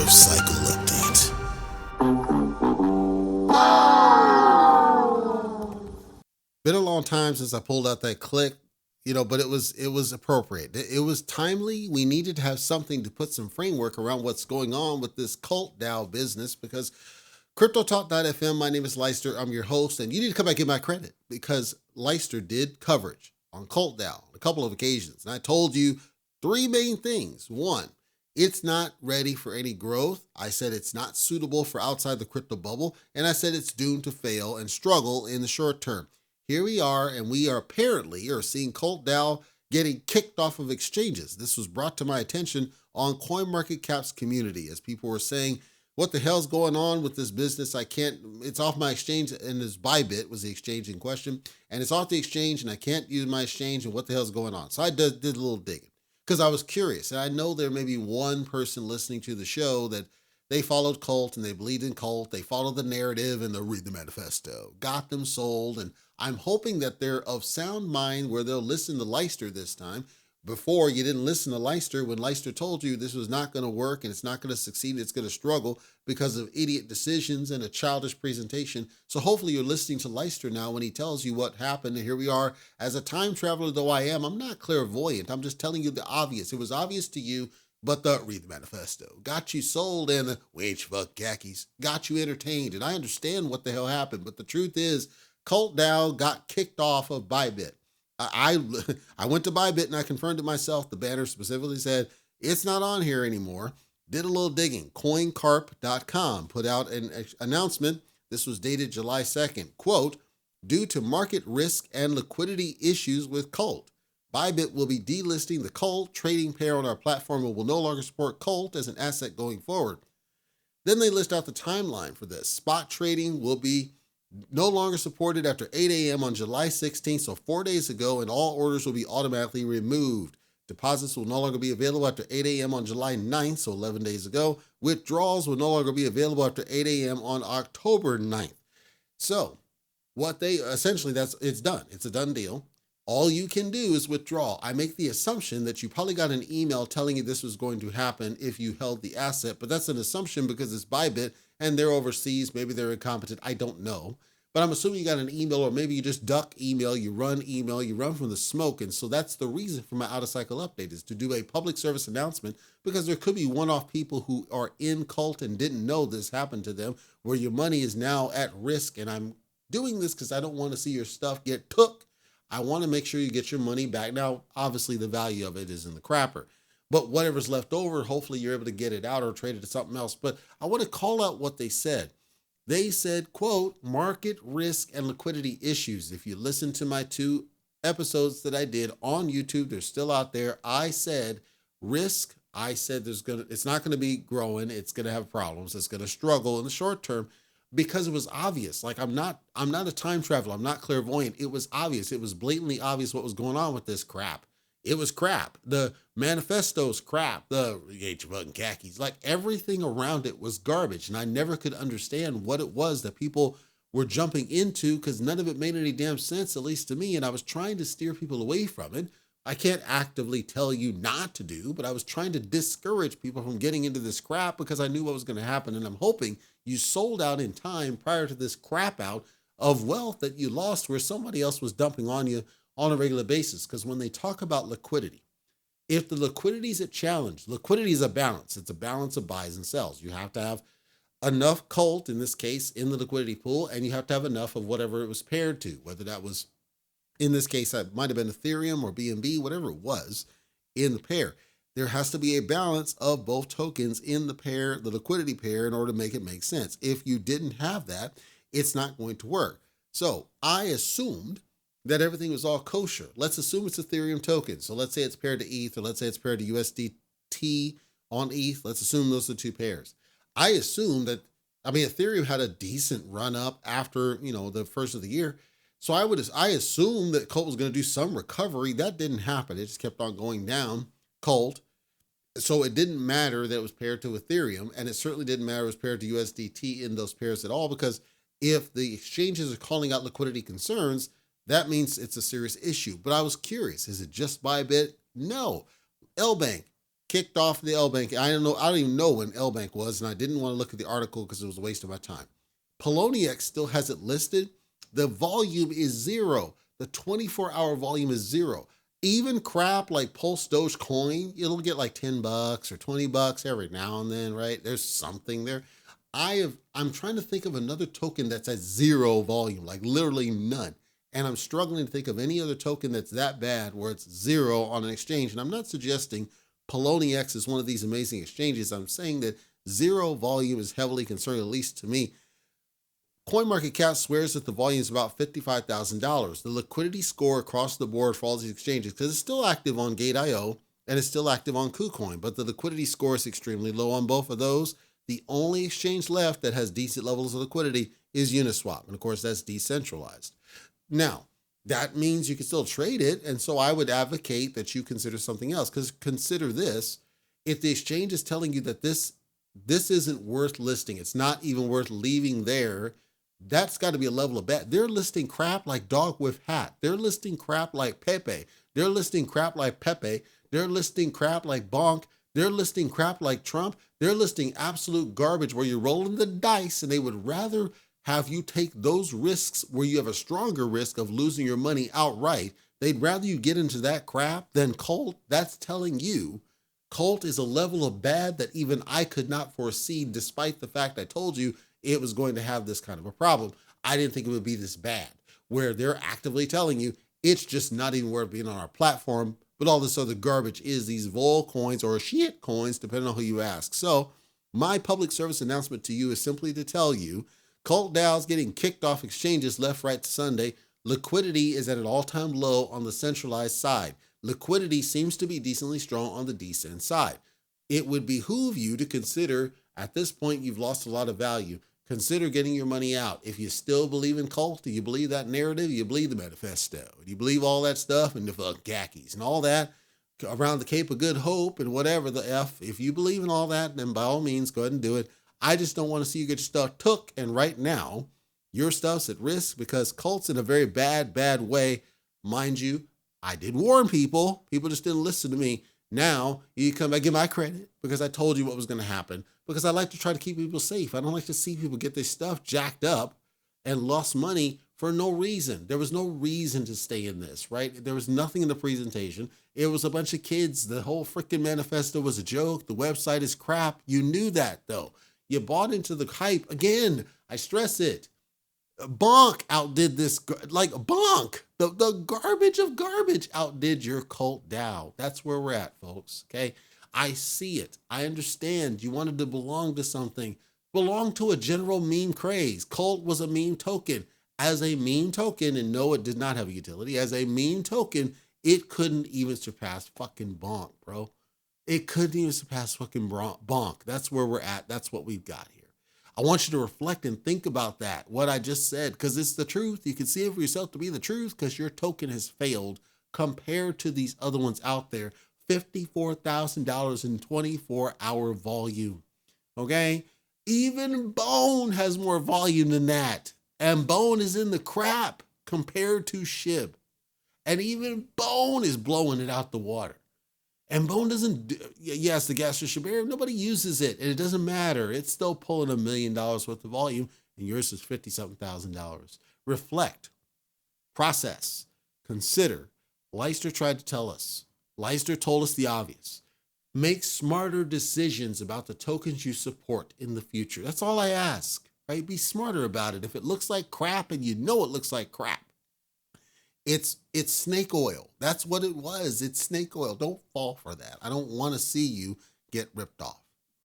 out of cycle update. Been a long time since I pulled out that click, but it was appropriate. It was timely. We needed to have something to put some framework around what's going on with this cult DAO business because CryptoTalk.fm, my name is Leicester. I'm your host, and you need to come back and give my credit because Leicester did coverage on cult DAO on a couple of occasions. And I told you three main things. One, it's not ready for any growth. I said it's not suitable for outside the crypto bubble. And I said it's doomed to fail and struggle in the short term. Here we are, and we are apparently seeing cult DAO getting kicked off of exchanges. This was brought to my attention on CoinMarketCap's community as people were saying, what the hell's going on with this business? It's off my exchange, and this Bybit was the exchange in question, and it's off the exchange, and I can't use my exchange, and what the hell's going on? So I did a little digging because I was curious, and I know there may be one person listening to the show that they followed cult and they believed in cult. They followed the narrative and they'll read the manifesto. Got them sold. And I'm hoping that they're of sound mind where they'll listen to Leicester this time. Before, you didn't listen to Leicester when Leicester told you this was not going to work and it's not going to succeed. It's going to struggle because of idiot decisions and a childish presentation. So hopefully you're listening to Leicester now when he tells you what happened. And here we are. As a time traveler, though I am, I'm not clairvoyant. I'm just telling you the obvious. It was obvious to you. But the read the manifesto got you sold, and the wage fuck khakis got you entertained. And I understand what the hell happened, but the truth is, Cult DAO got kicked off of Bybit. I went to Bybit and I confirmed it myself. The banner specifically said it's not on here anymore. Did a little digging. CoinCarp.com put out an announcement. This was dated July 2nd. Quote, due to market risk and liquidity issues with Cult, Bybit will be delisting the Cult trading pair on our platform and will no longer support Cult as an asset going forward. Then they list out the timeline for this. Spot trading will be no longer supported after 8 a.m. on July 16th, so 4 days ago, and all orders will be automatically removed. Deposits will no longer be available after 8 a.m. on July 9th, so 11 days ago. Withdrawals will no longer be available after 8 a.m. on October 9th. So what they essentially, it's done. It's a done deal. All you can do is withdraw. I make the assumption that you probably got an email telling you this was going to happen if you held the asset, but that's an assumption because it's Bybit and they're overseas. Maybe they're incompetent. I don't know. But I'm assuming you got an email, or maybe you just duck email, you run from the smoke. And so that's the reason for my out of cycle update, is to do a public service announcement, because there could be one-off people who are in cult and didn't know this happened to them, where your money is now at risk. And I'm doing this because I don't want to see your stuff get took. I want to make sure you get your money back. Now, obviously, the value of it is in the crapper. But whatever's left over, hopefully you're able to get it out or trade it to something else. But I want to call out what they said. They said, quote, market risk and liquidity issues. If you listen to my 2 episodes that I did on YouTube, they're still out there. I said risk. I said it's not going to be growing. It's going to have problems. It's going to struggle in the short term. Because it was obvious. Like, I'm not a time traveler. I'm not clairvoyant. It was obvious. It was blatantly obvious what was going on with this crap. It was crap. The manifesto's crap. The fucking khakis, like everything around it was garbage. And I never could understand what it was that people were jumping into, because none of it made any damn sense, at least to me. And I was trying to steer people away from it. I can't actively tell you not to do, but I was trying to discourage people from getting into this crap because I knew what was going to happen. And I'm hoping you sold out in time prior to this crap out of wealth that you lost where somebody else was dumping on you on a regular basis. Because when they talk about liquidity, if the liquidity is a challenge, liquidity is a balance. It's a balance of buys and sells. You have to have enough cult, in this case, in the liquidity pool, and you have to have enough of whatever it was paired to, whether that was, in this case, that might have been Ethereum or BNB, whatever it was in the pair. There has to be a balance of both tokens in the pair, the liquidity pair, in order to make it make sense. If you didn't have that, it's not going to work. So I assumed that everything was all kosher. Let's assume it's Ethereum token. So let's say it's paired to ETH, or let's say it's paired to USDT on ETH. Let's assume those are the 2 pairs. I assumed that, Ethereum had a decent run up after, the first of the year. So I assumed that Cult was going to do some recovery. That didn't happen. It just kept on going down, Cult. So it didn't matter that it was paired to Ethereum, and it certainly didn't matter it was paired to USDT in those pairs at all, because if the exchanges are calling out liquidity concerns, that means it's a serious issue. But I was curious, is it just Bybit? No. LBank, kicked off the L Bank. I don't even know when L Bank was, and I didn't want to look at the article because it was a waste of my time. Poloniex still has it listed. The volume is zero. The 24-hour volume is zero. Even crap like Pulse Dogecoin, it'll get like $10 or $20 every now and then, right? There's something there. I'm trying to think of another token that's at zero volume, like literally none. And I'm struggling to think of any other token that's that bad where it's zero on an exchange. And I'm not suggesting Poloniex is one of these amazing exchanges. I'm saying that zero volume is heavily concerning, at least to me. CoinMarketCap swears that the volume is about $55,000. The liquidity score across the board for all these exchanges, because it's still active on Gate.io and it's still active on KuCoin, but the liquidity score is extremely low on both of those. The only exchange left that has decent levels of liquidity is Uniswap. And of course, that's decentralized. Now, that means you can still trade it. And so I would advocate that you consider something else, because consider this. If the exchange is telling you that this isn't worth listing, it's not even worth leaving there, that's got to be a level of bet. They're listing crap like Dog with Hat. They're listing crap like Pepe. They're listing crap like Pepe. They're listing crap like Bonk. They're listing crap like Trump. They're listing absolute garbage where you're rolling the dice, and they would rather have you take those risks where you have a stronger risk of losing your money outright. They'd rather you get into that crap than Colt. That's telling you Colt is a level of bad that even I could not foresee, despite the fact I told you it was going to have this kind of a problem. I didn't think it would be this bad, where they're actively telling you it's just not even worth being on our platform, but all this other garbage is these vol coins or shit coins, depending on who you ask. So my public service announcement to you is simply to tell you, Cult DAO's getting kicked off exchanges left, right, to Sunday. Liquidity is at an all-time low on the centralized side. Liquidity seems to be decently strong on the decent side. It would behoove you to consider, at this point, you've lost a lot of value. Consider getting your money out. If you still believe in cult, do you believe that narrative? You believe the manifesto? Do you believe all that stuff and the fuck khakis and all that around the Cape of Good Hope and whatever the F? If you believe in all that, then by all means, go ahead and do it. I just don't want to see you get your stuff took. And right now, your stuff's at risk because cult's in a very bad way. Mind you, I did warn people. People just didn't listen to me. Now, you come back, give my credit because I told you what was going to happen, because I like to try to keep people safe. I don't like to see people get their stuff jacked up and lost money for no reason. There was no reason to stay in this, right? There was nothing in the presentation. It was a bunch of kids. The whole freaking manifesto was a joke. The website is crap. You knew that, though. You bought into the hype. Again, I stress it. Bonk outdid this, like Bonk. The garbage of garbage outdid your cult DAO. That's where we're at, folks, okay? I see it. I understand you wanted to belong to something. Belong to a general meme craze. Cult was a meme token. As a meme token, and no, it did not have a utility. As a meme token, it couldn't even surpass fucking Bonk, bro. It couldn't even surpass fucking Bonk. That's where we're at. That's what we've got here. I want you to reflect and think about that, what I just said, because it's the truth. You can see it for yourself to be the truth because your token has failed compared to these other ones out there. $54,000 in 24-hour volume, okay? Even Bone has more volume than that, and Bone is in the crap compared to SHIB, and even Bone is blowing it out the water. And Bone doesn't, yes, the GastroShibarium, nobody uses it, and it doesn't matter. It's still pulling $1 million worth of volume, and yours is $50-something thousand. Reflect, process, consider. Leicester tried to tell us. Leicester told us the obvious. Make smarter decisions about the tokens you support in the future. That's all I ask, right? Be smarter about it. If it looks like crap and you know it looks like crap, it's snake oil. That's what it was. It's snake oil. Don't fall for that. I don't want to see you get ripped off.